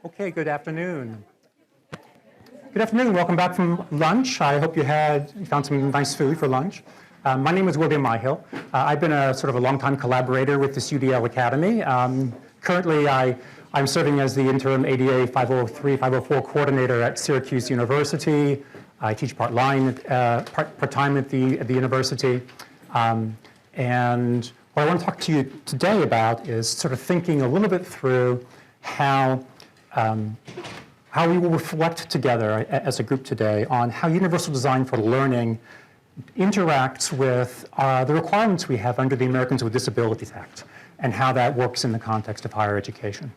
Okay, good afternoon. Good afternoon, welcome back from lunch. I hope you found some nice food for lunch. My name is William Myhill. I've been a sort of a long-time collaborator with this UDL Academy. Currently, I'm serving as the interim ADA 503, 504 coordinator at Syracuse University. I teach part-time at the university. And what I want to talk to you today about is sort of thinking a little bit through how we will reflect together as a group today on how universal design for learning interacts with the requirements we have under the Americans with Disabilities Act and how that works in the context of higher education.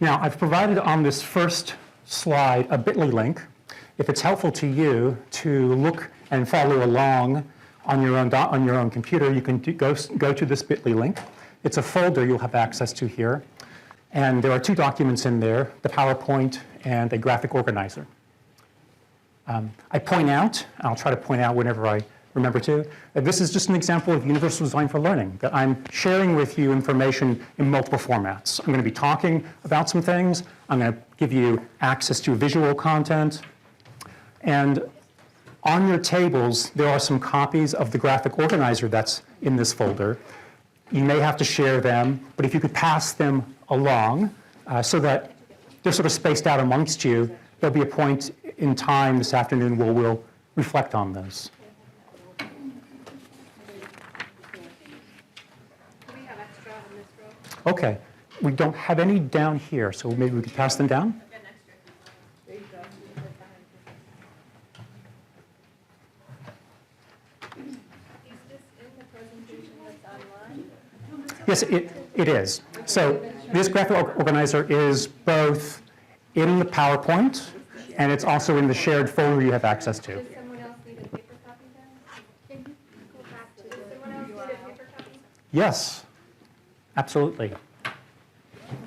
Now, I've provided on this first slide a bit.ly link. If it's helpful to you to look and follow along on your own computer, you can go to this bit.ly link. It's a folder you'll have access to here. And there are two documents in there, the PowerPoint and a graphic organizer. I point out, and I'll try to point out whenever I remember to, that this is just an example of universal design for learning, that I'm sharing with you information in multiple formats. I'm going to be talking about some things. I'm going to give you access to visual content. And on your tables, there are some copies of the graphic organizer that's in this folder. You may have to share them, but if you could pass them along so that they're sort of spaced out amongst you, there'll be a point in time this afternoon where we'll reflect on those. Do we have extra on this row? Okay, we don't have any down here, so maybe we could pass them down. There you go. Is this in the presentation that's online? Yes, it is. So this graphic organizer is both in the PowerPoint, and it's also in the shared folder you have access to. Does someone else need a paper copy then? Can you go back to, does someone else need a paper copy? Yes, absolutely.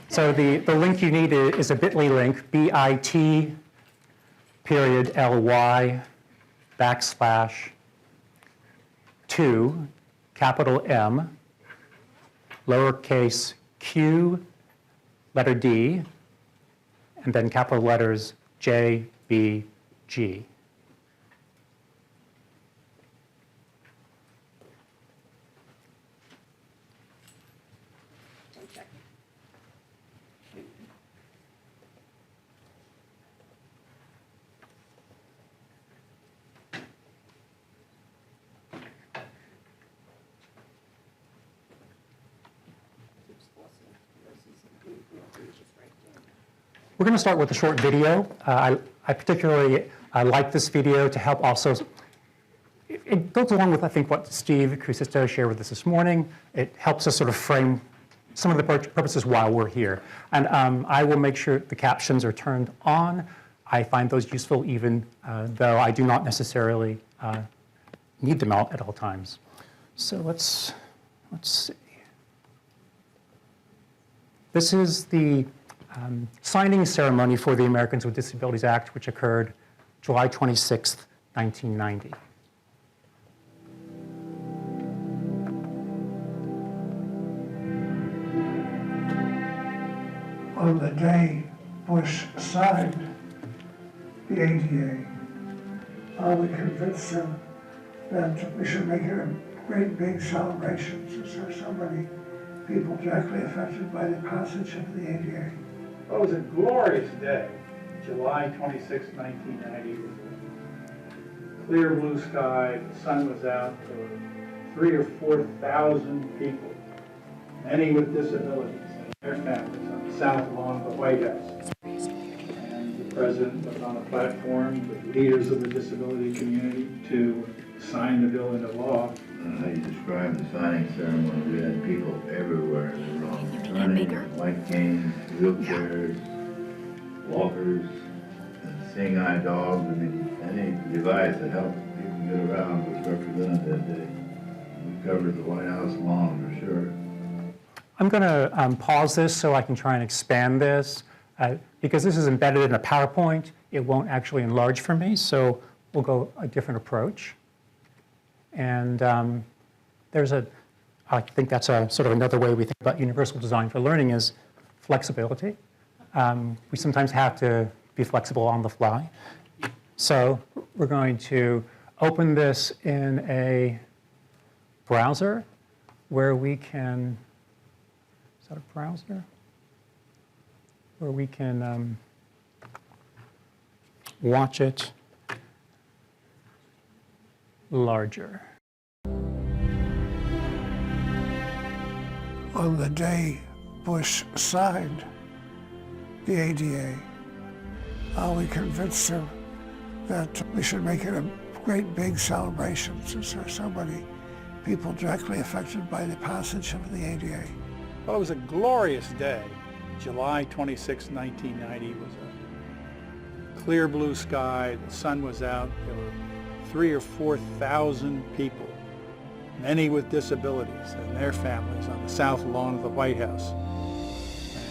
So the link you need is a bit.ly link, bit.ly /2 capital M lowercase q letter D and then capital letters J, B, G. We're going to start with a short video. I particularly like this video to help also, it goes along with, I think, what Steve Crusisto shared with us this morning. It helps us sort of frame some of the purposes while we're here. And I will make sure the captions are turned on. I find those useful even though I do not necessarily need them at all times. So let's see. This is the signing ceremony for the Americans with Disabilities Act, which occurred July 26th, 1990. On the day Bush signed the ADA, we convinced him that we should make it a great big celebration since there are so many people directly affected by the passage of the ADA. It was a glorious day, July 26, 1990. It was a clear blue sky, the sun was out, there were 3,000 or 4,000 people, many with disabilities and their families on the south lawn of the White House. And the president was on a platform with leaders of the disability community to sign the bill into law. How you describe the signing ceremony, we had people everywhere. They were on running, white canes, wheelchairs, walkers, and seeing-eye dogs. I mean, any device that helps people get around was represented that day. We covered the White House lawn for sure. I'm going to pause this so I can try and expand this. Because this is embedded in a PowerPoint, it won't actually enlarge for me, so we'll go a different approach. And I think that's a sort of another way we think about universal design for learning is flexibility. We sometimes have to be flexible on the fly. So we're going to open this in a browser where we can, is that a browser? Where we can watch it larger. On the day Bush signed the ADA, we convinced him that we should make it a great big celebration since there are so many people directly affected by the passage of the ADA. Well, it was a glorious day. July 26, 1990 was a clear blue sky. The sun was out. There were 3,000 or 4,000 people, many with disabilities and their families, on the south lawn of the White House.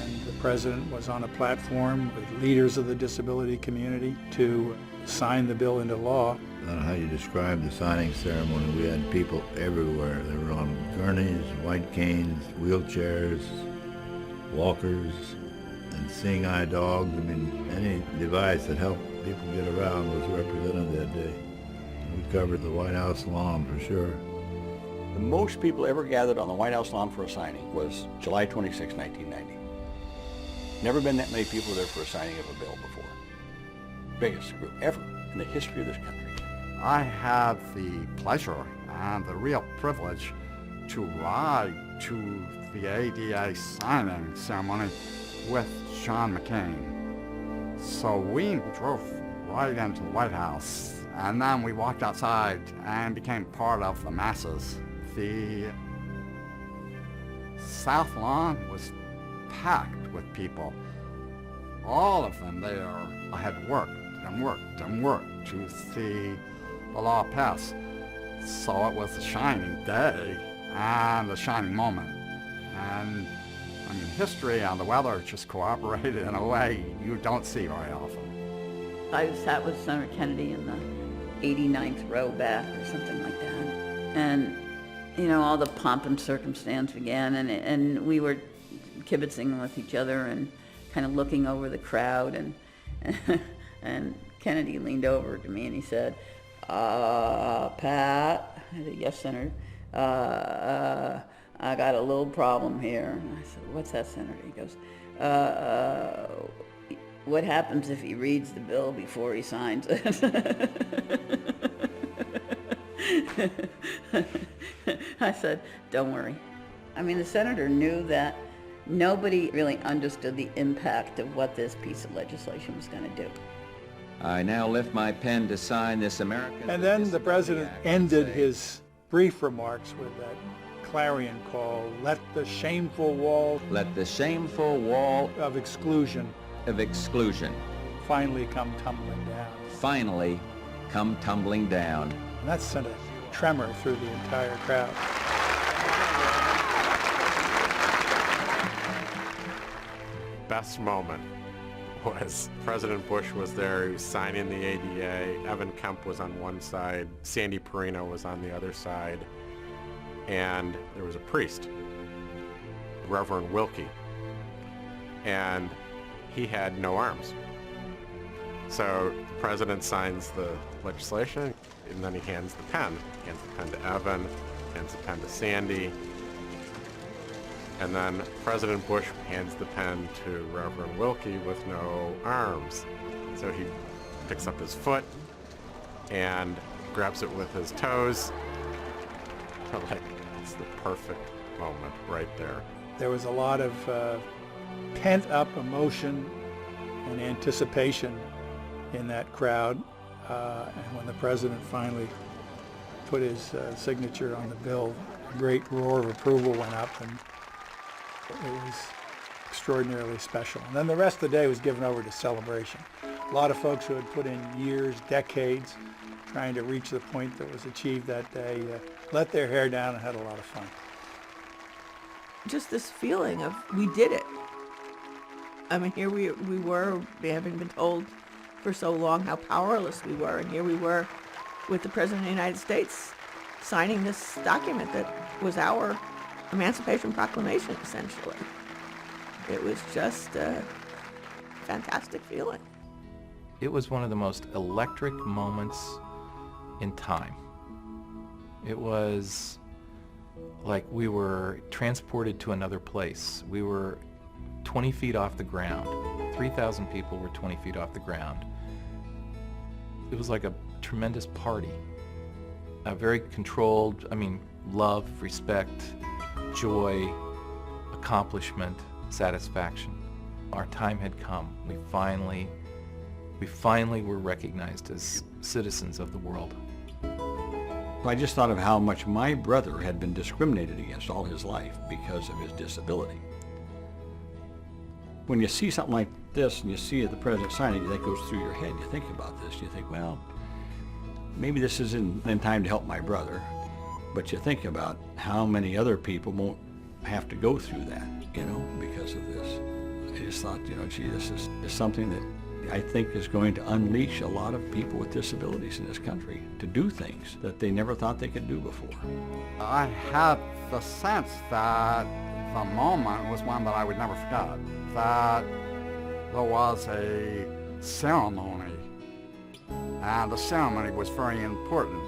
And the president was on a platform with leaders of the disability community to sign the bill into law. I don't know how you describe the signing ceremony. We had people everywhere. They were on gurneys, white canes, wheelchairs, walkers, and seeing-eye dogs. I mean, any device that helped people get around was represented that day. We covered the White House lawn for sure. The most people ever gathered on the White House lawn for a signing was July 26, 1990. Never been that many people there for a signing of a bill before. Biggest group ever in the history of this country. I had the pleasure and the real privilege to ride to the ADA signing ceremony with John McCain. So we drove right into the White House, and then we walked outside and became part of the masses. The South Lawn was packed with people. All of them there had worked and worked and worked to see the law pass. So it was a shining day and a shining moment. And I mean, history and the weather just cooperated in a way you don't see very often. I sat with Senator Kennedy in the 89th row back or something like that. And, you know, all the pomp and circumstance began, and we were kibitzing with each other and kind of looking over the crowd, and Kennedy leaned over to me and he said, Pat, I said, yes, Senator, I got a little problem here. And I said, what's that, Senator? He goes, what happens if he reads the bill before he signs it? I said, don't worry. I mean, the senator knew that nobody really understood the impact of what this piece of legislation was going to do. I now lift my pen to sign this American... And then the president ended his brief remarks with that clarion call, let the shameful wall Let the shameful wall of exclusion finally come tumbling down. finally come tumbling down. And that sent a tremor through the entire crowd. Best moment was President Bush was there, he was signing the ADA, Evan Kemp was on one side, Sandy Perino was on the other side, and there was a priest, Reverend Wilkie, and he had no arms. So the president signs the legislation, and then he hands the pen to Evan, hands the pen to Sandy, and then President Bush hands the pen to Reverend Wilkie with no arms. So he picks up his foot and grabs it with his toes. Like, it's the perfect moment right there. There was a lot of pent-up emotion and anticipation in that crowd. And when the president finally put his signature on the bill, a great roar of approval went up, and it was extraordinarily special. And then the rest of the day was given over to celebration. A lot of folks who had put in years, decades, trying to reach the point that was achieved that day, let their hair down and had a lot of fun. Just this feeling of we did it. I mean, here we were, having been told for so long how powerless we were, and here we were with the President of the United States signing this document that was our Emancipation Proclamation, essentially. It was just a fantastic feeling. It was one of the most electric moments in time. It was like we were transported to another place. We were 20 feet off the ground. 3,000 people were 20 feet off the ground. It was like a tremendous party. A very controlled, love, respect, joy, accomplishment, satisfaction. Our time had come. We finally were recognized as citizens of the world. I just thought of how much my brother had been discriminated against all his life because of his disability. When you see something like this and you see the president signing, that goes through your head. You think about this. You think, well, maybe this isn't in time to help my brother. But you think about how many other people won't have to go through that, because of this. I just thought, gee, this is something that I think is going to unleash a lot of people with disabilities in this country to do things that they never thought they could do before. I had the sense that the moment was one that I would never forget, that there was a ceremony, and the ceremony was very important,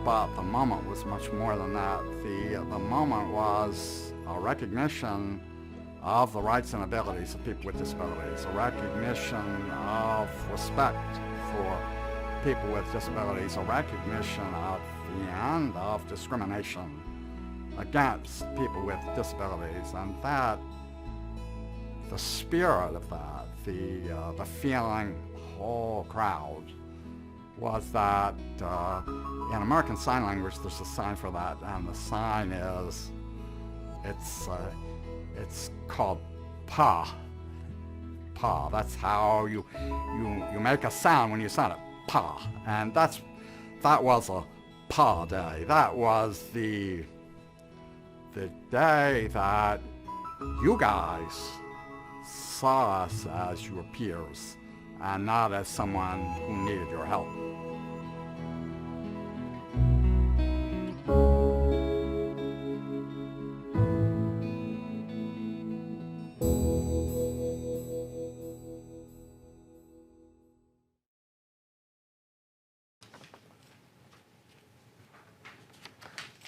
but the moment was much more than that. The moment was a recognition of the rights and abilities of people with disabilities, a recognition of respect for people with disabilities, a recognition of the end of discrimination against people with disabilities, and that the spirit of that, the feeling, whole crowd, was that in American Sign Language there's a sign for that, and the sign is, it's called pa. Pa. That's how you make a sound when you sound it. Pa. And that was a pa day. That was the day that you guys saw us as your peers and not as someone who needed your help.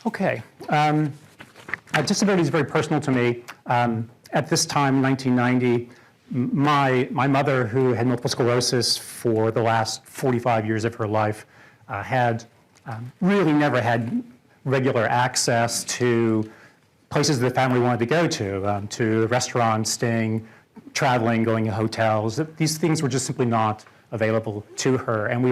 Okay. Disability is very personal to me. At this time, 1990, my mother, who had multiple sclerosis for the last 45 years of her life, had really never had regular access to places the family wanted to go to restaurants, staying, traveling, going to hotels. These things were just simply not available to her, and we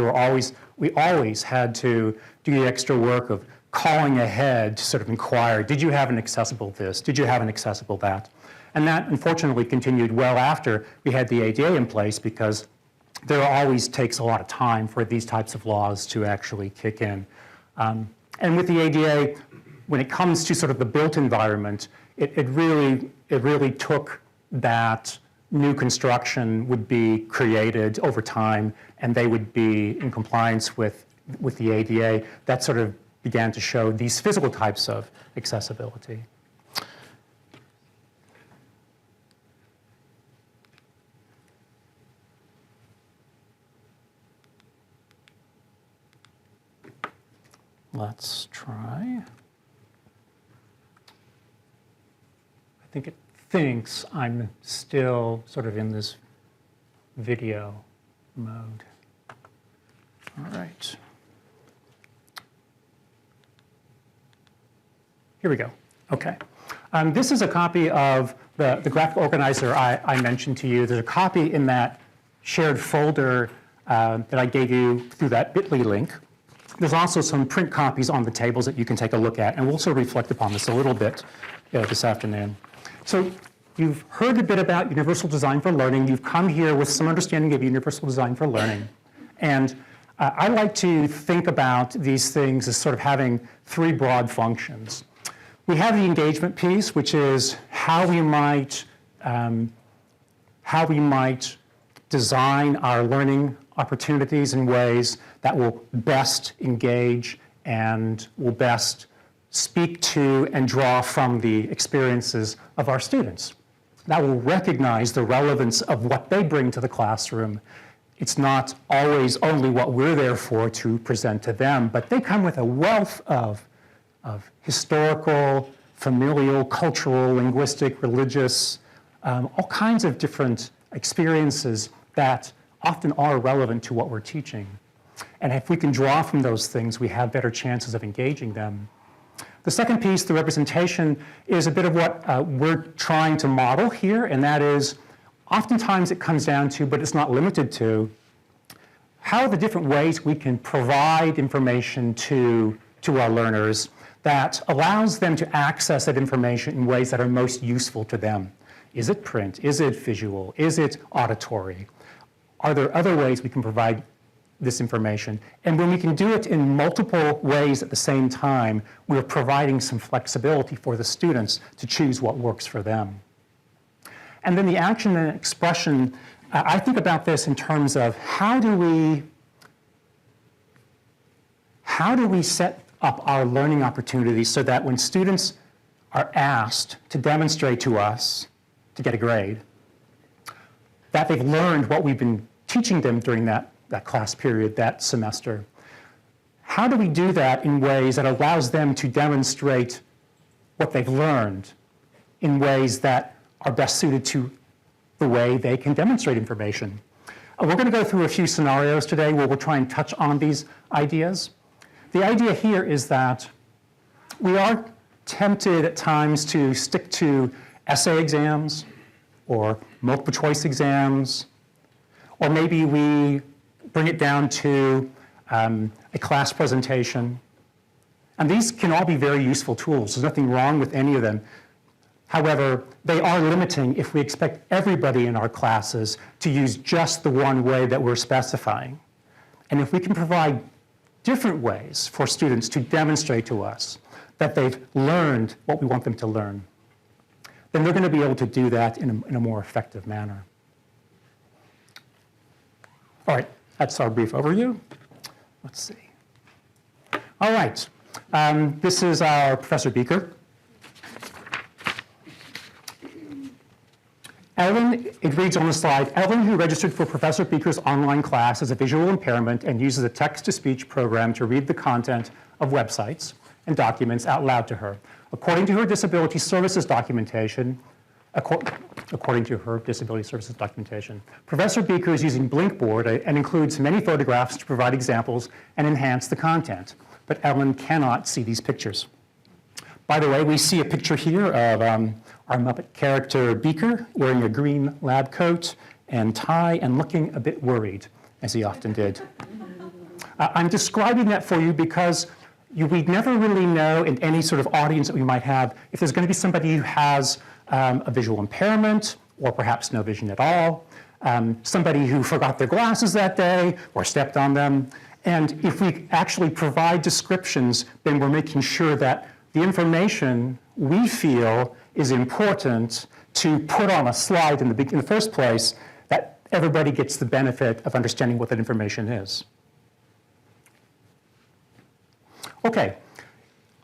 always had to do the extra work of calling ahead to sort of inquire, did you have an accessible this? Did you have an accessible that? And that, unfortunately, continued well after we had the ADA in place, because there always takes a lot of time for these types of laws to actually kick in. And with the ADA, when it comes to sort of the built environment, it really took that new construction would be created over time, and they would be in compliance with the ADA. That sort of began to show these physical types of accessibility. Let's try. I think it thinks I'm still sort of in this video mode. All right. Here we go. Okay. This is a copy of the graphic organizer I mentioned to you. There's a copy in that shared folder that I gave you through that bit.ly link. There's also some print copies on the tables that you can take a look at, and we'll also reflect upon this a little bit this afternoon. So you've heard a bit about Universal Design for Learning. You've come here with some understanding of Universal Design for Learning. And I like to think about these things as sort of having three broad functions. We have the engagement piece, which is how we might design our learning opportunities in ways that will best engage and will best speak to and draw from the experiences of our students. that will recognize the relevance of what they bring to the classroom. It's not always only what we're there for to present to them, but they come with a wealth of historical, familial, cultural, linguistic, religious, all kinds of different experiences that often are relevant to what we're teaching. And if we can draw from those things, we have better chances of engaging them. The second piece, the representation, is a bit of what we're trying to model here, and that is oftentimes it comes down to, but it's not limited to, how are the different ways we can provide information to our learners that allows them to access that information in ways that are most useful to them. Is it print? Is it visual? Is it auditory? Are there other ways we can provide this information? And when we can do it in multiple ways at the same time, we're providing some flexibility for the students to choose what works for them. And then the action and expression, I think about this in terms of how do we set up our learning opportunities so that when students are asked to demonstrate to us to get a grade, that they've learned what we've been teaching them during that class period, that semester. How do we do that in ways that allows them to demonstrate what they've learned in ways that are best suited to the way they can demonstrate information? We're going to go through a few scenarios today where we'll try and touch on these ideas. The idea here is that we are tempted at times to stick to essay exams or multiple choice exams, or maybe we bring it down to a class presentation. And these can all be very useful tools. There's nothing wrong with any of them. However, they are limiting if we expect everybody in our classes to use just the one way that we're specifying. And if we can provide different ways for students to demonstrate to us that they've learned what we want them to learn, then they're going to be able to do that in a more effective manner. All right, that's our brief overview. Let's see. All right, this is our Professor Beaker. Ellen, it reads on the slide, Ellen, who registered for Professor Beaker's online class, has a visual impairment and uses a text-to-speech program to read the content of websites and documents out loud to her. According to her disability services documentation, Professor Beaker is using Blinkboard and includes many photographs to provide examples and enhance the content, but Ellen cannot see these pictures. By the way, we see a picture here of our Muppet character Beaker wearing a green lab coat and tie and looking a bit worried, as he often did. I'm describing that for you because we never really know in any sort of audience that we might have if there's going to be somebody who has a visual impairment or perhaps no vision at all, somebody who forgot their glasses that day or stepped on them. And if we actually provide descriptions, then we're making sure that the information we feel is important to put on a slide in the first place, that everybody gets the benefit of understanding what that information is. Okay,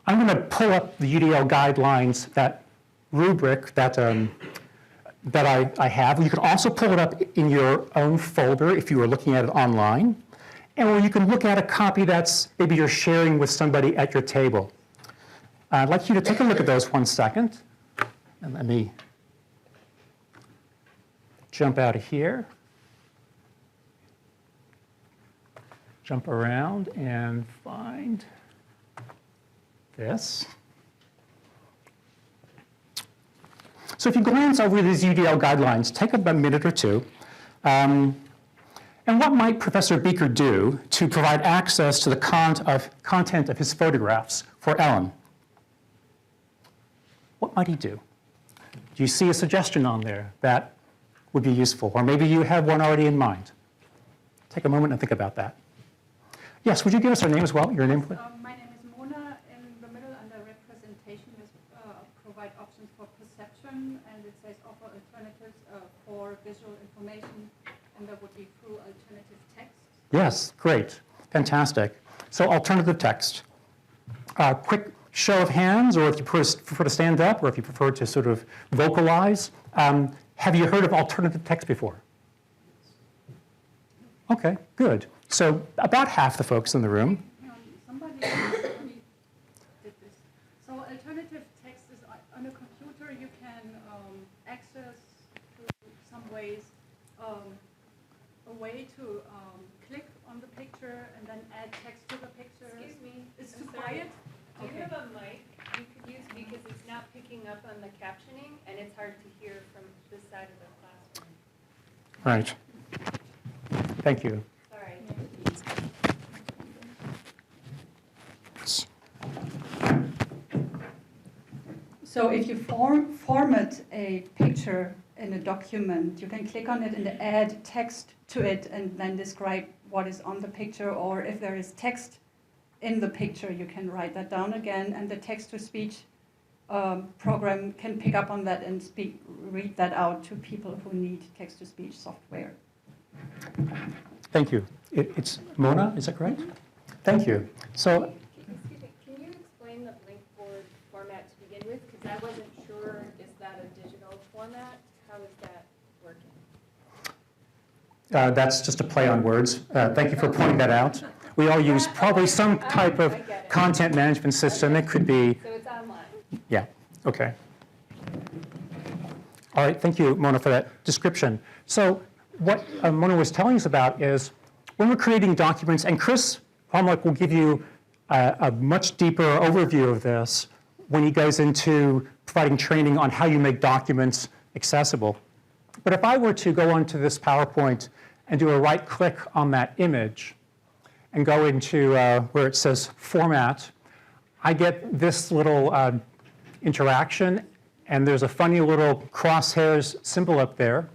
I'm going to pull up the UDL guidelines, that rubric that I have. You can also pull it up in your own folder if you are looking at it online, or you can look at a copy that's maybe you're sharing with somebody at your table. I'd like you to take a look at those 1 second. And let me jump out of here, jump around and find this. So if you glance over these UDL guidelines, take about a minute or two. And what might Professor Beaker do to provide access to the content of his photographs for Ellen? What might he do? Do you see a suggestion on there that would be useful? Or maybe you have one already in mind. Take a moment and think about that. Yes, would you give us your name as well? Your name, please? My name is Mona. In the middle under representation is provide options for perception, and it says offer alternatives for visual information, and that would be through alternative text. Yes, great, fantastic. So alternative text. Quick show of hands, or if you prefer to stand up, or if you prefer to sort of vocalize, have you heard of alternative text before? Okay, good. So about half the folks in the room. Somebody already did this. So alternative text is on a computer. You can access through some ways a way to click on the picture and then add text to the picture. Excuse me. It's I'm too sorry. quiet. Do you Okay. have a mic you could use because it's not picking up on the captioning and it's hard to hear from this side of the classroom? Right. Thank you. Sorry. So if you format a picture in a document, you can click on it and add text to it and then describe what is on the picture, or if there is text in the picture, you can write that down again, and the text-to-speech program can pick up on that and read that out to people who need text-to-speech software. Thank you. It's Mona, is that correct? Thank you. So, Excuse me, can you explain the Blinkboard format to begin with? Because I wasn't sure, is that a digital format? How is that working? that's just a play on words. Thank you for pointing that out. We all use probably some type of content management system. It could be, So it's online. yeah, okay. All right, thank you, Mona, for that description. So what Mona was telling us about is when we're creating documents, and Chris Pomlik will give you a much deeper overview of this when he goes into providing training on how you make documents accessible. But if I were to go onto this PowerPoint and do a right click on that image and go into where it says Format, I get this little interaction, and there's a funny little crosshairs symbol up there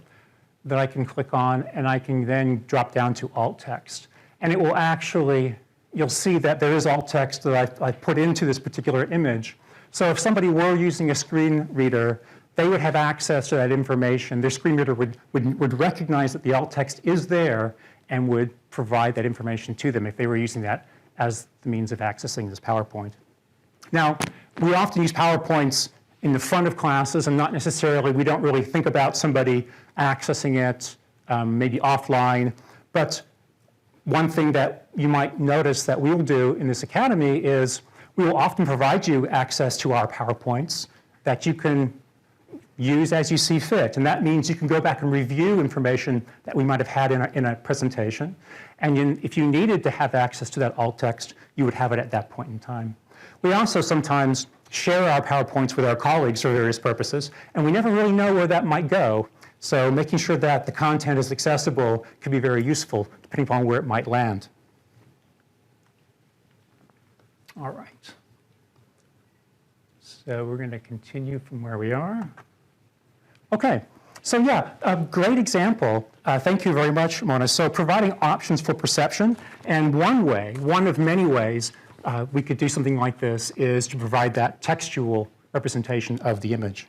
that I can click on, and I can then drop down to alt text. And it will actually, you'll see that there is alt text that I put into this particular image. So if somebody were using a screen reader, they would have access to that information. Their screen reader would recognize that the alt text is there and would provide that information to them if they were using that as the means of accessing this PowerPoint. Now, we often use PowerPoints in the front of classes, and not necessarily, we don't really think about somebody accessing it, maybe offline. But one thing that you might notice that we'll do in this academy is we will often provide you access to our PowerPoints that you can use as you see fit. And that means you can go back and review information that we might have had in a presentation. And if you needed to have access to that alt text, you would have it at that point in time. We also sometimes share our PowerPoints with our colleagues for various purposes, and we never really know where that might go. So making sure that the content is accessible can be very useful, depending upon where it might land. All right. So we're going to continue from where we are. Okay. So yeah, a great example. Thank you very much, Mona. So providing options for perception, and one of many ways we could do something like this is to provide that textual representation of the image.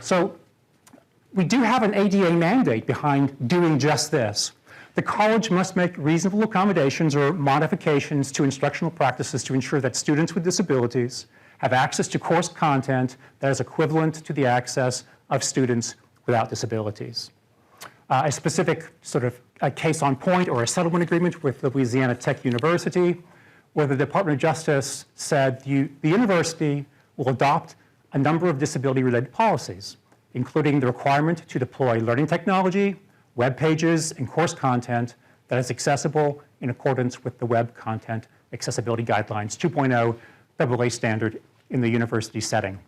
So we do have an ADA mandate behind doing just this. The college must make reasonable accommodations or modifications to instructional practices to ensure that students with disabilities have access to course content that is equivalent to the access of students without disabilities. A specific sort of a case on point or a settlement agreement with Louisiana Tech University, where the Department of Justice said the university will adopt a number of disability-related policies, including the requirement to deploy learning technology, web pages, and course content that is accessible in accordance with the Web Content Accessibility Guidelines 2.0 AA standard in the university setting.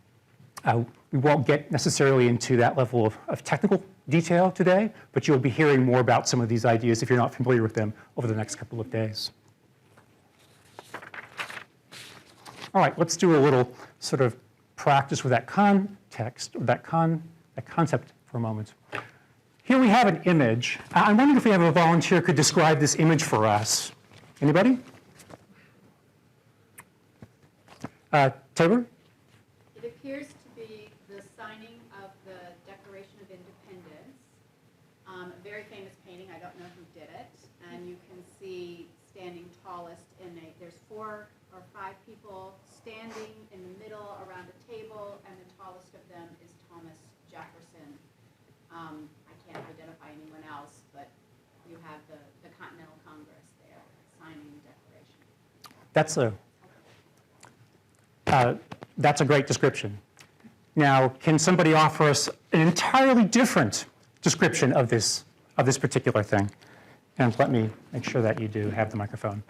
We won't get necessarily into that level of technical detail today, but you'll be hearing more about some of these ideas if you're not familiar with them over the next couple of days. All right, let's do a little sort of practice with that context, or that concept for a moment. Here we have an image. I'm wondering if we have a volunteer who could describe this image for us. Anybody? Taylor? It appears to be the signing of the Declaration of Independence. A very famous painting. I don't know who did it. and you can see standing tallest there's 4 or 5 people standing in the middle around a table, and the tallest of them is Thomas Jefferson. I can't identify anyone else, but you have the Continental Congress there signing the Declaration. That's a great description. Now, can somebody offer us an entirely different description of this particular thing? And let me make sure that you do have the microphone.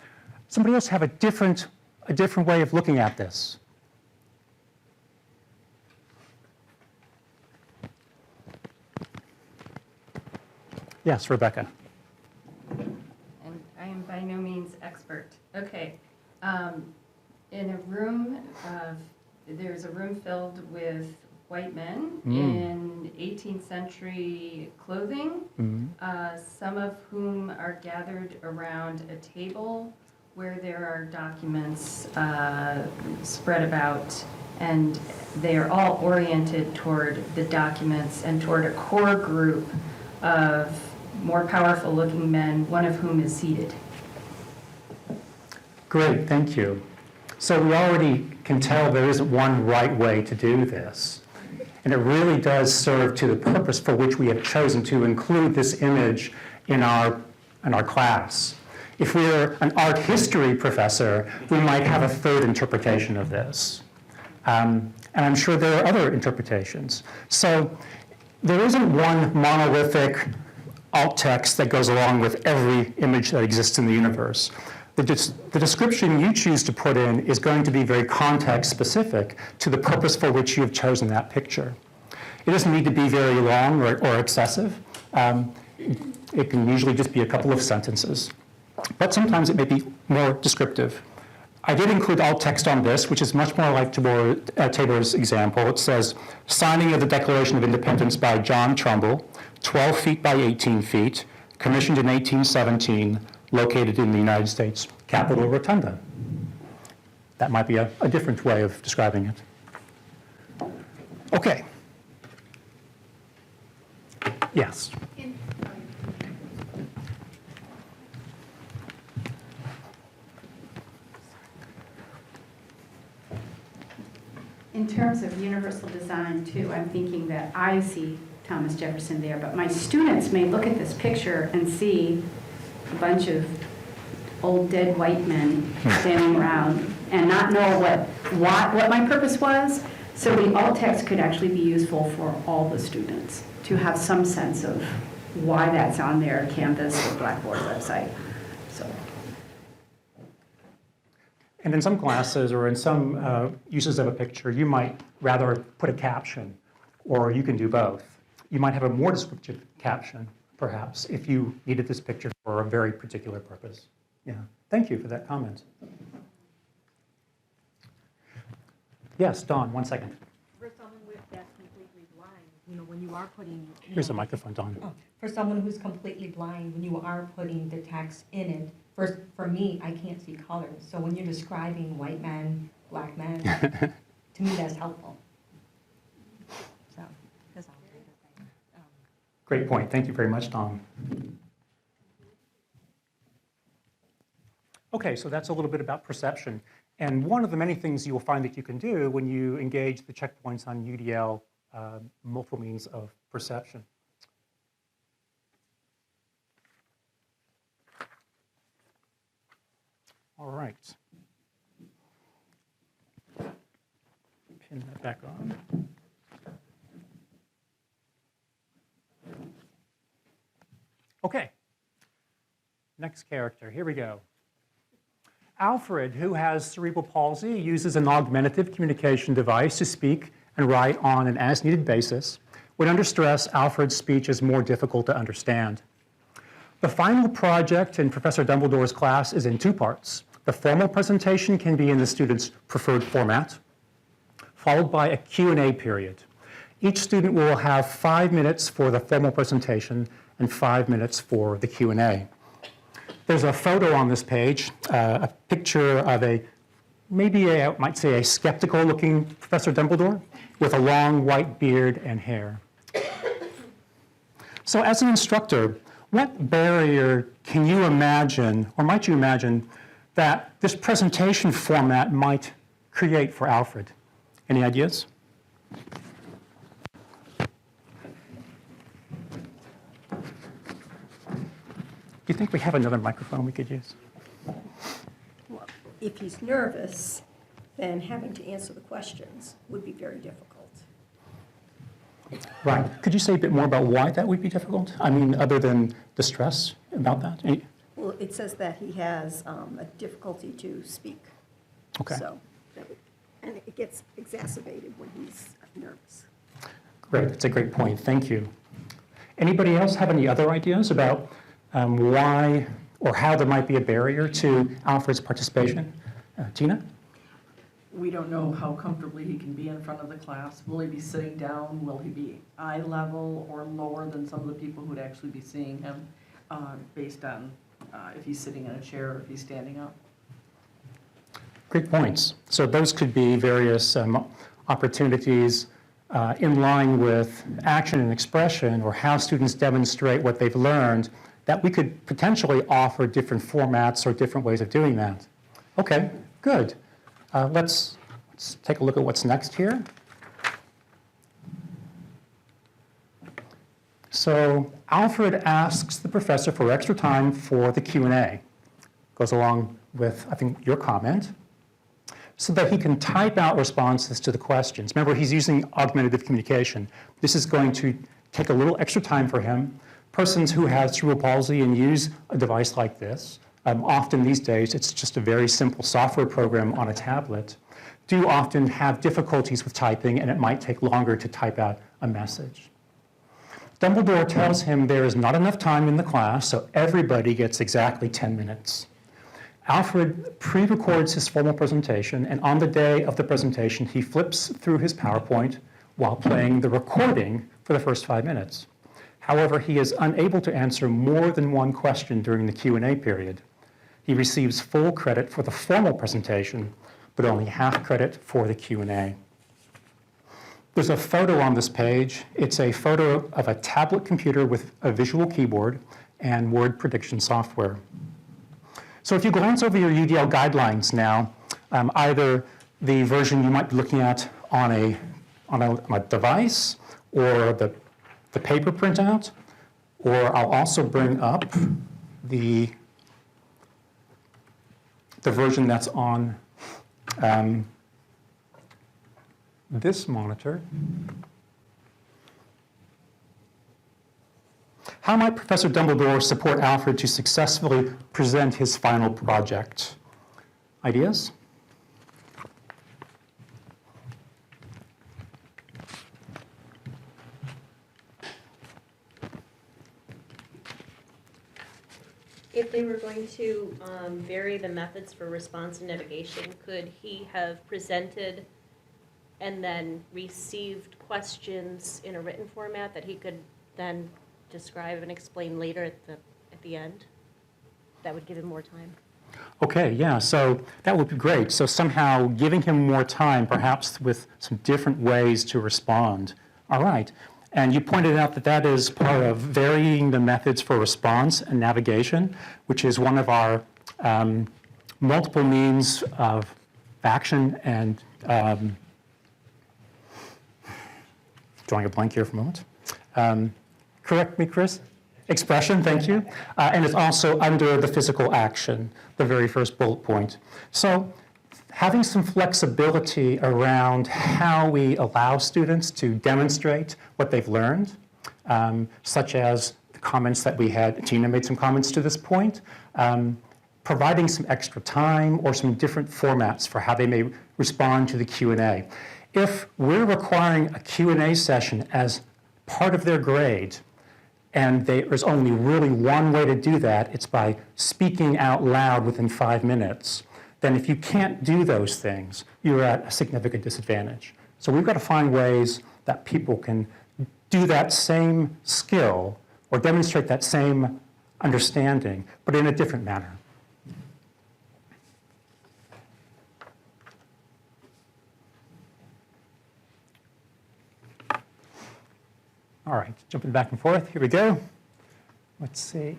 Somebody else have a different way of looking at this? Yes, Rebecca. And I am by no means expert. Okay. In a room there's a room filled with white men in 18th century clothing, some of whom are gathered around a table where there are documents spread about, and they are all oriented toward the documents and toward a core group of more powerful looking men, one of whom is seated. Great, thank you. So we already can tell there isn't one right way to do this. And it really does serve to the purpose for which we have chosen to include this image in our class. If we're an art history professor, we might have a third interpretation of this. And I'm sure there are other interpretations. So there isn't one monolithic alt text that goes along with every image that exists in the universe. The description you choose to put in is going to be very context specific to the purpose for which you have chosen that picture. It doesn't need to be very long or excessive. It can usually just be a couple of sentences. But sometimes it may be more descriptive. I did include alt text on this, which is much more like Tabor's example. It says, signing of the Declaration of Independence by John Trumbull, 12 feet by 18 feet, commissioned in 1817, located in the United States Capitol Rotunda. That might be a different way of describing it. Okay. Yes. In terms of universal design, too, I'm thinking that I see Thomas Jefferson there, but my students may look at this picture and see a bunch of old dead white men standing around and not know what my purpose was. So the alt text could actually be useful for all the students to have some sense of why that's on their Canvas or Blackboard website. So. And in some classes or in some uses of a picture, you might rather put a caption, or you can do both. You might have a more descriptive caption, perhaps, if you needed this picture for a very particular purpose. Yeah, thank you for that comment. Yes, Dawn, 1 second. For someone that's completely blind, when you are putting... Here's a microphone, Dawn. Oh, for someone who's completely blind, when you are putting the text in it, for me, I can't see colors. So when you're describing white men, black men, to me that's helpful. So, that's all. Great point. Thank you very much, Dawn. Okay, so that's a little bit about perception. And one of the many things you will find that you can do when you engage the checkpoints on UDL multiple means of perception. All right. Pin that back on. Okay. Next character. Here we go. Alfred, who has cerebral palsy, uses an augmentative communication device to speak and write on an as-needed basis. When under stress, Alfred's speech is more difficult to understand. The final project in Professor Dumbledore's class is in 2 parts. The formal presentation can be in the student's preferred format, followed by a Q&A period. Each student will have 5 minutes for the formal presentation and 5 minutes for the Q&A. There's a photo on this page, a picture of I might say a skeptical-looking Professor Dumbledore with a long white beard and hair. So as an instructor, what barrier can you imagine, or might you imagine, that this presentation format might create for Alfred? Any ideas? Do you think we have another microphone we could use? Well, if he's nervous, then having to answer the questions would be very difficult. Right. Could you say a bit more about why that would be difficult? I mean, other than the stress about that? Well, it says that he has a difficulty to speak. Okay. So, and it gets exacerbated when he's nervous. Great. That's a great point. Thank you. Anybody else have any other ideas about why or how there might be a barrier to Alfred's participation? Tina? We don't know how comfortably he can be in front of the class. Will he be sitting down? Will he be eye level or lower than some of the people who'd actually be seeing him based on if he's sitting in a chair or if he's standing up? Great points. So those could be various opportunities in line with action and expression, or how students demonstrate what they've learned, that we could potentially offer different formats or different ways of doing that. Okay, good. Let's take a look at what's next here. So Alfred asks the professor for extra time for the Q&A. Goes along with, I think, your comment, so that he can type out responses to the questions. Remember, he's using augmentative communication. This is going to take a little extra time for him. Persons who have cerebral palsy and use a device like this, often these days it's just a very simple software program on a tablet, do often have difficulties with typing, and it might take longer to type out a message. Dumbledore tells him there is not enough time in the class, so everybody gets exactly 10 minutes. Alfred pre-records his formal presentation, and on the day of the presentation, he flips through his PowerPoint while playing the recording for the first 5 minutes. However, he is unable to answer more than one question during the Q&A period. He receives full credit for the formal presentation, but only half credit for the Q&A. There's a photo on this page. It's a photo of a tablet computer with a visual keyboard and word prediction software. So if you glance over your UDL guidelines now, either the version you might be looking at on a device, or the paper printout, or I'll also bring up the version that's on this monitor. How might Professor Dumbledore support Alfred to successfully present his final project? Ideas? If they were going to vary the methods for response and navigation, could he have presented and then received questions in a written format that he could then describe and explain later at the end? That would give him more time. Okay, yeah, so that would be great. So somehow giving him more time, perhaps with some different ways to respond. All right. And you pointed out that that is part of varying the methods for response and navigation, which is one of our multiple means of action and drawing a blank here for a moment. Correct me, Chris? Expression, thank you. And it's also under the physical action, the very first bullet point. So having some flexibility around how we allow students to demonstrate what they've learned, such as the comments that we had, Tina made some comments to this point, providing some extra time or some different formats for how they may respond to the Q&A. If we're requiring a Q&A session as part of their grade, and there's only really one way to do that, it's by speaking out loud within 5 minutes, then if you can't do those things, you're at a significant disadvantage. So we've got to find ways that people can do that same skill or demonstrate that same understanding, but in a different manner. All right, jumping back and forth, here we go. let's see.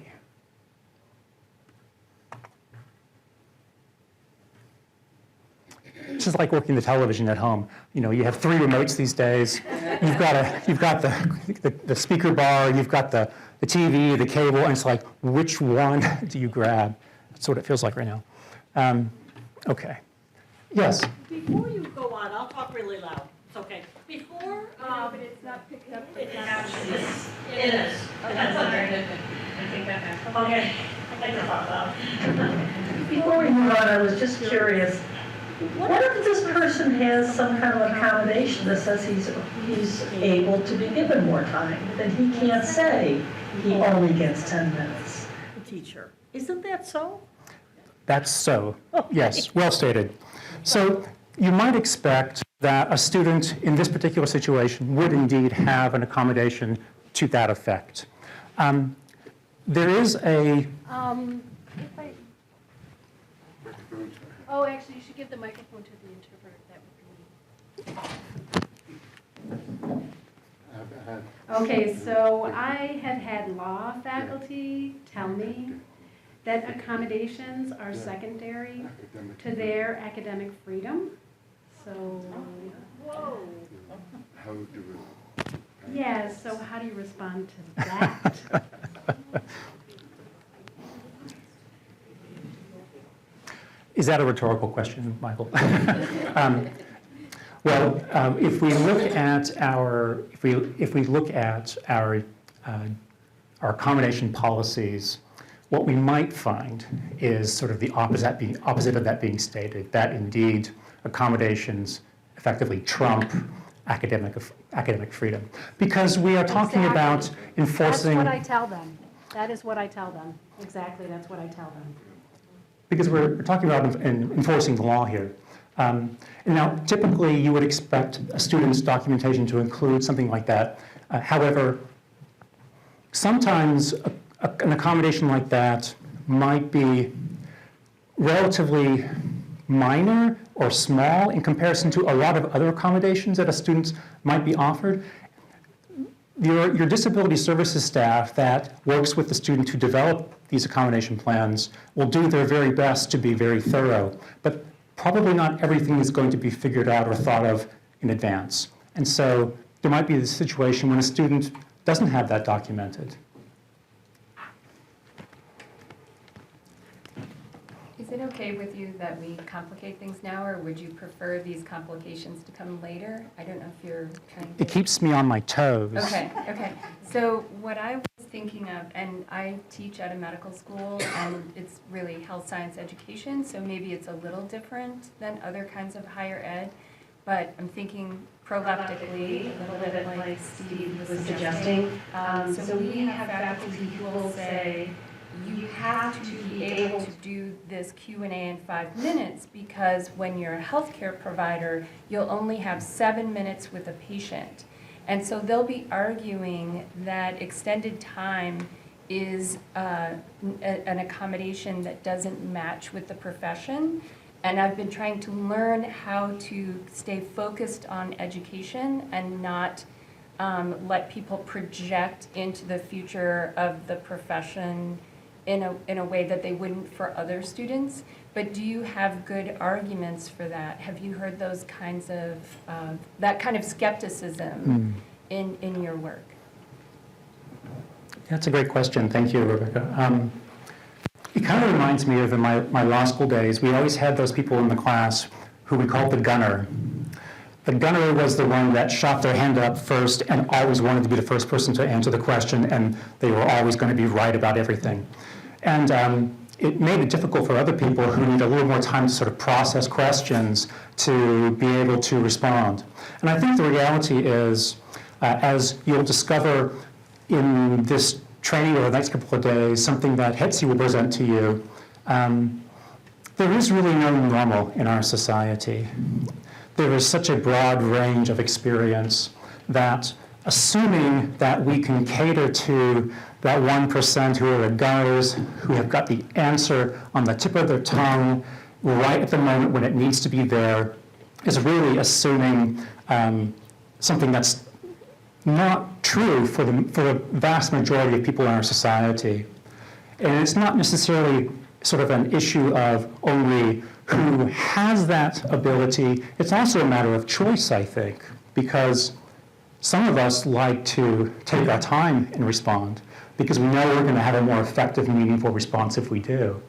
It's just like working the television at home. You know, you have 3 remotes these days. You've got the speaker bar, you've got the TV, the cable, and it's like, which one do you grab? That's what it feels like right now. Okay. Yes. Before you go on, I'll talk really loud. It's okay. Before, But it's not picking up. it actually is. It is. That's okay. I think that happens. Okay. I think about that. Before we move on, I was just curious. What if this person has some kind of accommodation that says he's able to be given more time, then he can't say he only gets 10 minutes? The teacher. Isn't that so? That's so. Yes, well stated. So you might expect that a student in this particular situation would indeed have an accommodation to that effect. There is a... Oh, actually, you should give the microphone to the interpreter. That would be. Okay, so I have had law faculty tell me that accommodations are secondary to their academic freedom. So, Whoa. How do we? yeah, so how do you respond to that? Is that a rhetorical question, Michael? Well, if we look at our accommodation policies, what we might find is sort of the opposite of that being stated. That indeed accommodations effectively trump academic freedom, because we are talking about enforcing. That's what I tell them. That is what I tell them. Exactly, that's what I tell them. Because we're talking about enforcing the law here. And now, typically, you would expect a student's documentation to include something like that. However, sometimes an accommodation like that might be relatively minor or small in comparison to a lot of other accommodations that a student might be offered. Your disability services staff that works with the student to develop these accommodation plans will do their very best to be very thorough, but probably not everything is going to be figured out or thought of in advance. And so there might be this situation when a student doesn't have that documented. Is it okay with you that we complicate things now, or would you prefer these complications to come later? I don't know if you're trying to... It keeps me on my toes. Okay. So what I was thinking of, and I teach at a medical school, and it's really health science education, so maybe it's a little different than other kinds of higher ed, but I'm thinking proleptically, a little bit like Steve was suggesting. So we have faculty who will say, you have to be able to do this Q&A in 5 minutes, because when you're a healthcare provider, you'll only have 7 minutes with a patient. And so they'll be arguing that extended time is an accommodation that doesn't match with the profession. And I've been trying to learn how to stay focused on education and not let people project into the future of the profession in a way that they wouldn't for other students. But do you have good arguments for that? Have you heard those kinds of, that kind of skepticism in your work? That's a great question. Thank you, Rebecca. It kind of reminds me of in my law school days, we always had those people in the class who we called the gunner. The gunner was the one that shot their hand up first and always wanted to be the first person to answer the question, and they were always going to be right about everything. And it made it difficult for other people who need a little more time to sort of process questions to be able to respond. And I think the reality is, as you'll discover in this training over the next couple of days, something that Hetzi will present to you, there is really no normal in our society. There is such a broad range of experience that assuming that we can cater to that 1% who are the gunners, who have got the answer on the tip of their tongue right at the moment when it needs to be there, is really assuming something that's not true for the vast majority of people in our society. And it's not necessarily sort of an issue of only who has that ability. It's also a matter of choice, I think, because some of us like to take our time and respond because we know we're going to have a more effective, meaningful response if we do.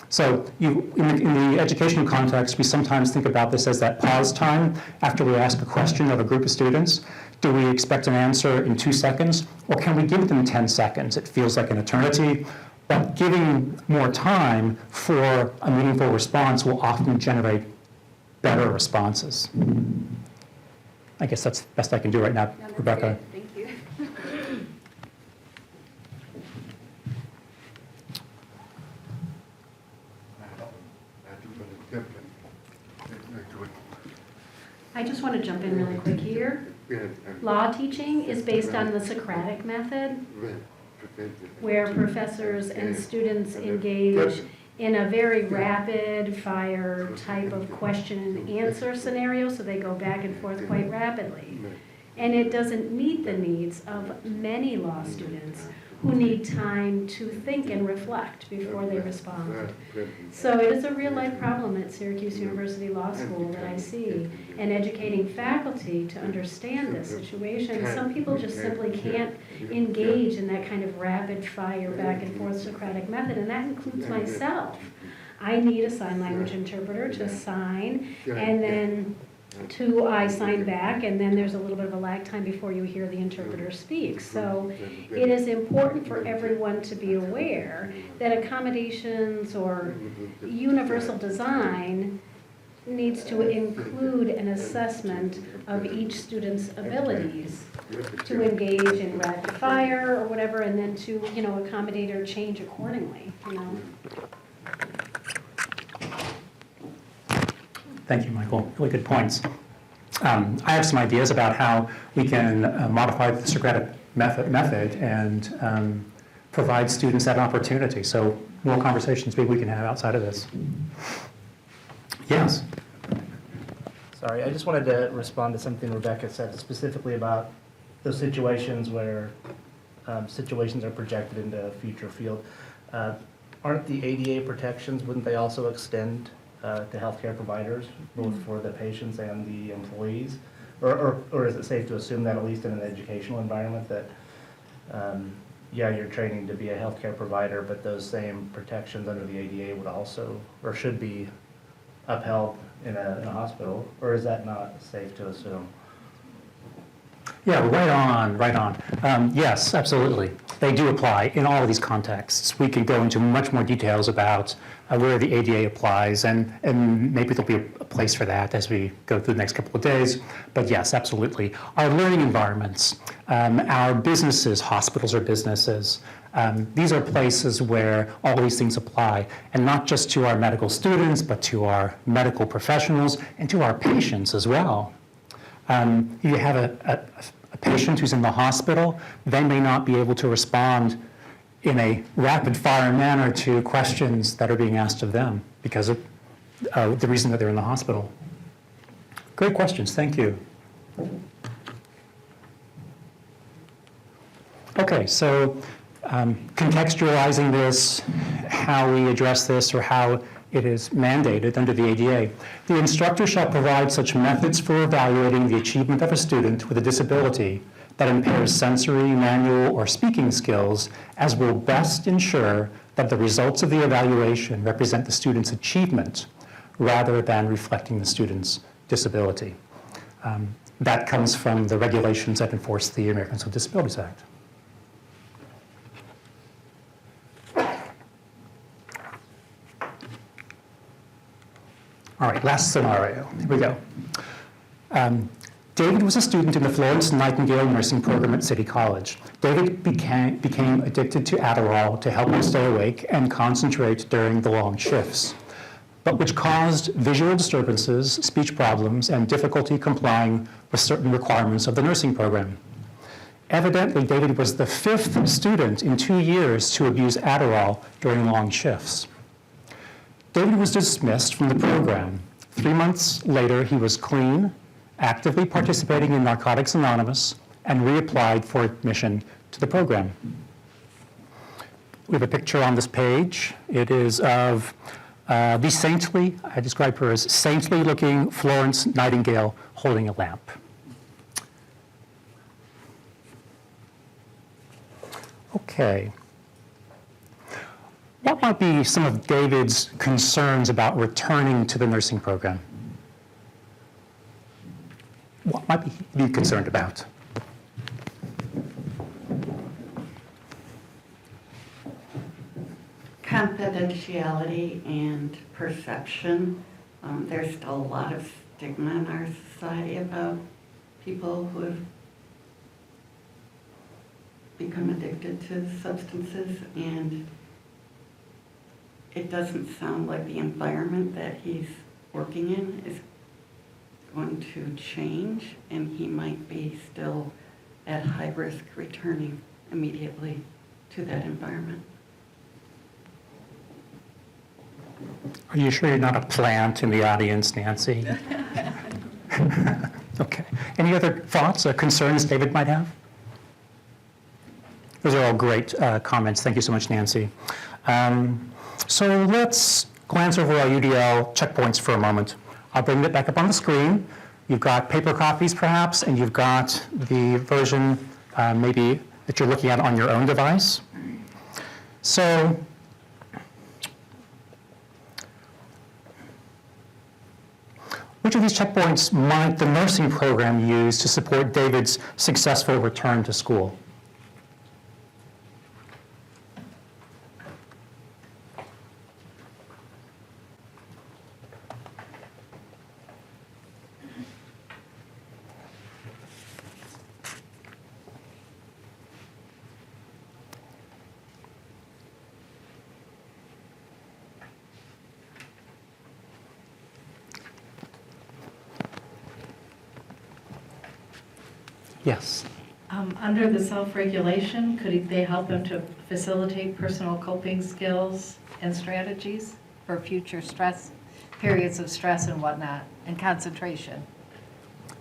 So in the educational context, we sometimes think about this as that pause time after we ask a question of a group of students. Do we expect an answer in 2 seconds, or can we give them 10 seconds? It feels like an eternity, but giving more time for a meaningful response will often generate better responses. I guess that's the best I can do right now, Rebecca. Thank you. I just want to jump in really quick here. Law teaching is based on the Socratic method, where professors and students engage in a very rapid fire type of question and answer scenario, so they go back and forth quite rapidly. And it doesn't meet the needs of many law students who need time to think and reflect before they respond. So it is a real life problem at Syracuse University Law School that I see, and educating faculty to understand this situation. Some people just simply can't engage in that kind of rapid fire back and forth Socratic method, and that includes myself. I need a sign language interpreter to sign, and then I sign back, and then there's a little bit of a lag time before you hear the interpreter speak. So it is important for everyone to be aware that accommodations or universal design needs to include an assessment of each student's abilities to engage in rapid fire or whatever, and then to, accommodate or change accordingly, Thank you, Michael. Really good points. I have some ideas about how we can modify the Socratic method and provide students that opportunity. So more conversations maybe we can have outside of this. Yes? Sorry, I just wanted to respond to something Rebecca said specifically about those situations where situations are projected into a future field. Aren't the ADA protections, wouldn't they also extend to healthcare providers, both for the patients and the employees? Or is it safe to assume that, at least in an educational environment, that you're training to be a healthcare provider, but those same protections under the ADA would also, or should be, upheld in a hospital? Or is that not safe to assume? Yeah, right on. Yes, absolutely. They do apply in all of these contexts. We can go into much more details about where the ADA applies, and maybe there'll be a place for that as we go through the next couple of days. But yes, absolutely. Our learning environments, our businesses, hospitals are businesses. These are places where all these things apply, and not just to our medical students, but to our medical professionals and to our patients as well. If you have a patient who's in the hospital, they may not be able to respond in a rapid-fire manner to questions that are being asked of them because of the reason that they're in the hospital. Great questions, thank you. Okay, so contextualizing this, how we address this, or how it is mandated under the ADA. The instructor shall provide such methods for evaluating the achievement of a student with a disability that impairs sensory, manual, or speaking skills as will best ensure that the results of the evaluation represent the student's achievement rather than reflecting the student's disability. That comes from the regulations that enforce the Americans with Disabilities Act. All right, last scenario. Here we go. David was a student in the Florence Nightingale nursing program at City College. David became addicted to Adderall to help him stay awake and concentrate during the long shifts, but which caused visual disturbances, speech problems, and difficulty complying with certain requirements of the nursing program. Evidently, David was the 5th student in 2 years to abuse Adderall during long shifts. David was dismissed from the program. 3 months later, he was clean, actively participating in Narcotics Anonymous, and reapplied for admission to the program. We have a picture on this page. It is of the saintly, I describe her as saintly-looking Florence Nightingale holding a lamp. Okay. What might be some of David's concerns about returning to the nursing program? What might he be concerned about? Confidentiality and perception. There's still a lot of stigma in our society about people who have become addicted to substances, and it doesn't sound like the environment that he's working in is going to change, and he might be still at high risk returning immediately to that environment. Are you sure you're not a plant in the audience, Nancy? Okay. Any other thoughts or concerns David might have? Those are all great comments. Thank you so much, Nancy. So let's glance over our UDL checkpoints for a moment. I'll bring it back up on the screen. You've got paper copies, perhaps, and you've got the version maybe that you're looking at on your own device. So which of these checkpoints might the nursing program use to support David's successful return to school? Yes. Under the self-regulation, could they help him to facilitate personal coping skills and strategies for future stress, periods of stress and whatnot, and concentration?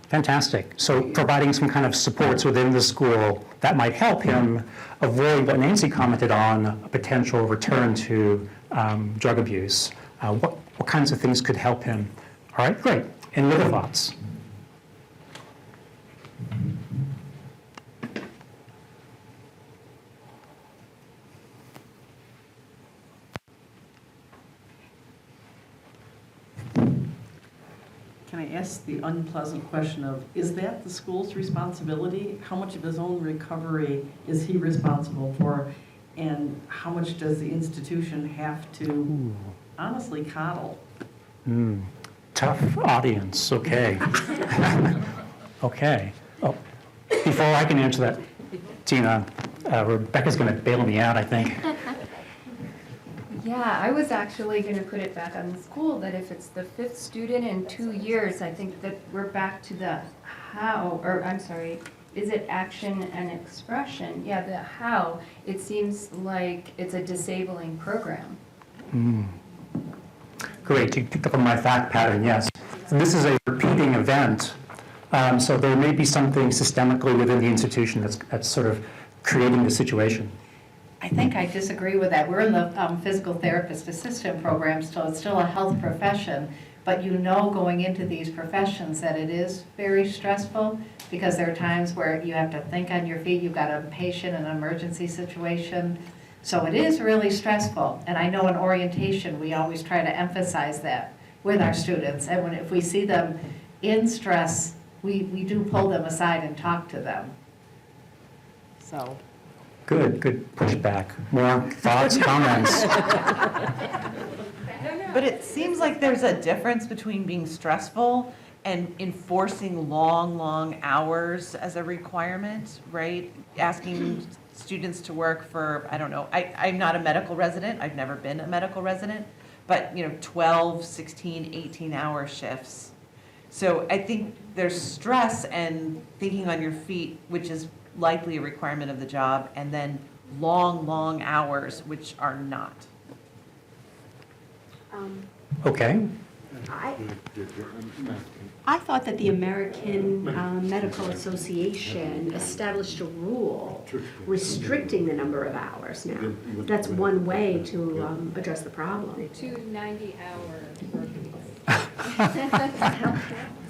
Fantastic. So providing some kind of supports within the school that might help him avoid what Nancy commented on, a potential return to drug abuse. What kinds of things could help him? All right, great. Any other thoughts? Can I ask the unpleasant question of, is that the school's responsibility? How much of his own recovery is he responsible for? And how much does the institution have to honestly coddle? Tough audience, okay. Okay. Oh, before I can answer that, Tina, Rebecca's going to bail me out, I think. Yeah, I was actually going to put it back on the school, that if it's the 5th student in 2 years, I think that we're back to the how, or I'm sorry, is it action and expression? Yeah, the how. It seems like it's a disabling program. Great, you picked up on my fact pattern, yes. And this is a repeating event, so there may be something systemically within the institution that's sort of creating the situation. I think I disagree with that. We're in the physical therapist assistant program, so it's still a health profession, but you know going into these professions that it is very stressful because there are times where you have to think on your feet, you've got a patient in an emergency situation. So it is really stressful, and I know in orientation we always try to emphasize that with our students, and if we see them in stress, we do pull them aside and talk to them. So. Good pushback. More thoughts, comments? But it seems like there's a difference between being stressful and enforcing long hours as a requirement, right? Asking students to work for, I don't know, I'm not a medical resident, I've never been a medical resident, but 12, 16, 18-hour shifts. So I think there's stress and thinking on your feet, which is likely a requirement of the job, and then long hours, which are not. Okay. I thought that the American Medical Association established a rule restricting the number of hours now. That's one way to address the problem. 2 90-hour work weeks.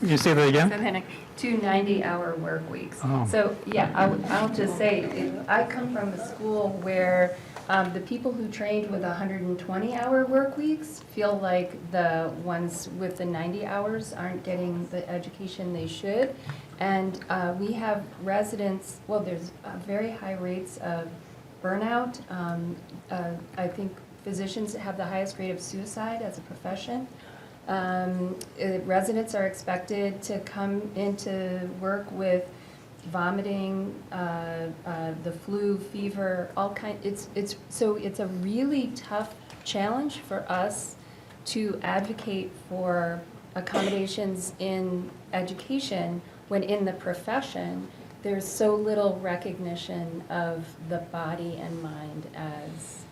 You say that again? 2 90-hour work weeks. Oh. So, yeah, I'll just say, I come from a school where the people who trained with 120-hour work weeks feel like the ones with the 90 hours aren't getting the education they should. And we have residents, well, there's very high rates of burnout. I think physicians have the highest rate of suicide as a profession. Residents are expected to come into work with vomiting, the flu, fever, all kind. So it's a really tough challenge for us to advocate for accommodations in education when in the profession there's so little recognition of the body and mind as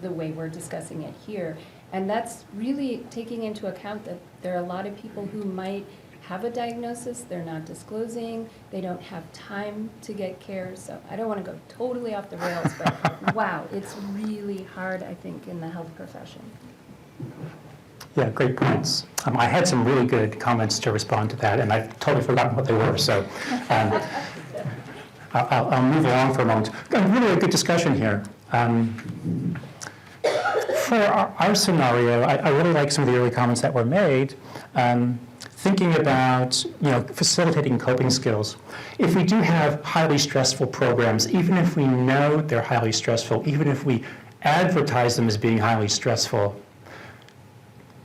the way we're discussing it here. And that's really taking into account that there are a lot of people who might have a diagnosis, they're not disclosing, they don't have time to get care. So I don't want to go totally off the rails, but wow, it's really hard, I think, in the health profession. Yeah, great points. I had some really good comments to respond to that, and I've totally forgotten what they were, so I'll move along for a moment. Really a good discussion here. For our scenario, I really like some of the early comments that were made, thinking about facilitating coping skills. If we do have highly stressful programs, even if we know they're highly stressful, even if we advertise them as being highly stressful,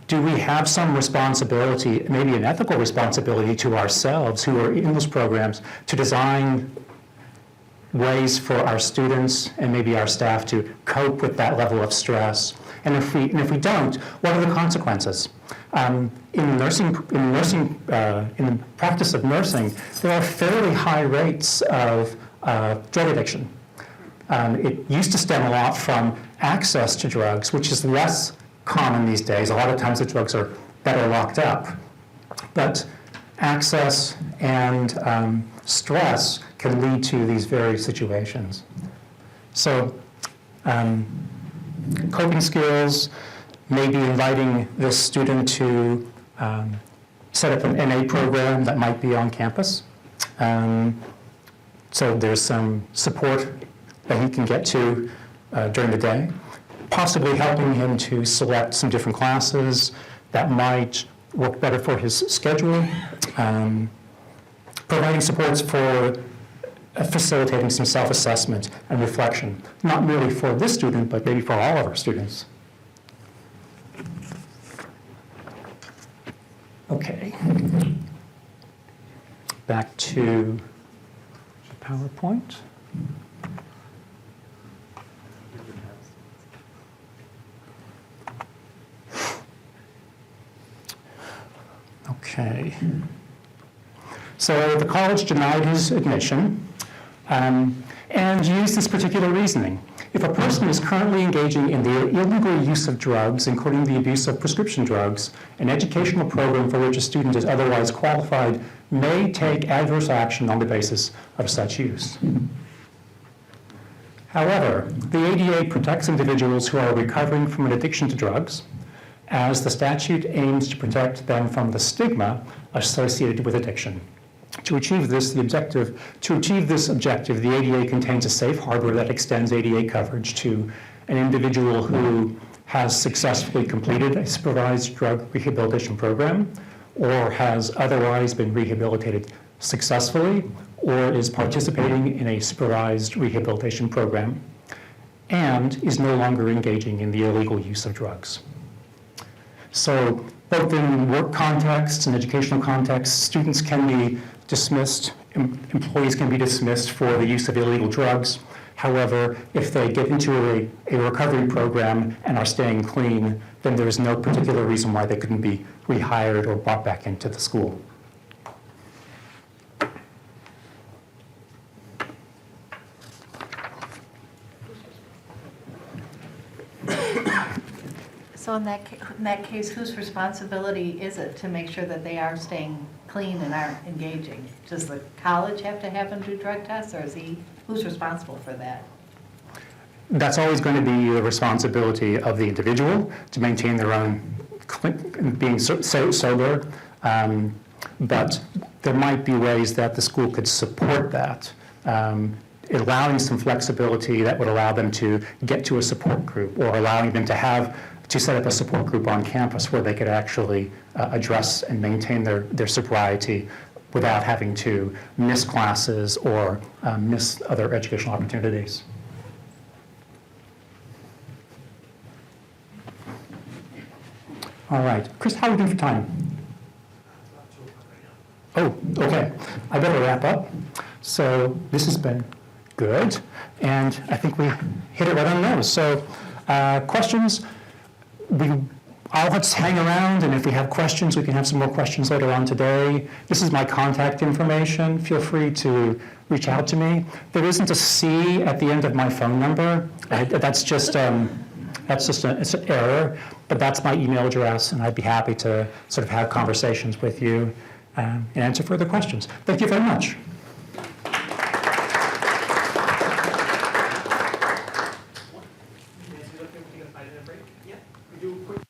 do we have some responsibility, maybe an ethical responsibility to ourselves who are in those programs, to design ways for our students and maybe our staff to cope with that level of stress? And if we don't, what are the consequences? In the practice of nursing, there are fairly high rates of drug addiction. It used to stem a lot from access to drugs, which is less common these days. A lot of times the drugs are better locked up. But access and stress can lead to these very situations. So coping skills, maybe inviting this student to set up an NA program that might be on campus. So there's some support that he can get to during the day. Possibly helping him to select some different classes that might work better for his schedule. Providing supports for facilitating some self-assessment and reflection, not merely for this student, but maybe for all of our students. Okay. Back to PowerPoint. Okay. So the college denied his admission and used this particular reasoning. If a person is currently engaging in the illegal use of drugs, including the abuse of prescription drugs, an educational program for which a student is otherwise qualified may take adverse action on the basis of such use. However, the ADA protects individuals who are recovering from an addiction to drugs, as the statute aims to protect them from the stigma associated with addiction. To achieve this objective, the ADA contains a safe harbor that extends ADA coverage to an individual who has successfully completed a supervised drug rehabilitation program, or has otherwise been rehabilitated successfully, or is participating in a supervised rehabilitation program, and is no longer engaging in the illegal use of drugs. So both in work contexts and educational contexts, students can be dismissed, employees can be dismissed for the use of illegal drugs. However, if they get into a recovery program and are staying clean, then there is no particular reason why they couldn't be rehired or brought back into the school. So So in that case, whose responsibility is it to make sure that they are staying clean and aren't engaging? Does the college have to have them do drug tests, or who's responsible for that? That's always going to be the responsibility of the individual to maintain their own being sober. But there might be ways that the school could support that, allowing some flexibility that would allow them to get to a support group, or allowing them to set up a support group on campus where they could actually address and maintain their sobriety without having to miss classes or miss other educational opportunities. All right, Chris, how are we doing for time? Oh, okay. I better wrap up. So this has been good, and I think we hit it right on the nose. So questions, I'll just hang around, and if we have questions, we can have some more questions later on today. This is my contact information. Feel free to reach out to me. There isn't a C at the end of my phone number. That's just it's an error, but that's my email address, and I'd be happy to sort of have conversations with you and answer further questions. Thank you very much. Nancy, looking to take a 5-minute break? Yeah. We do a quick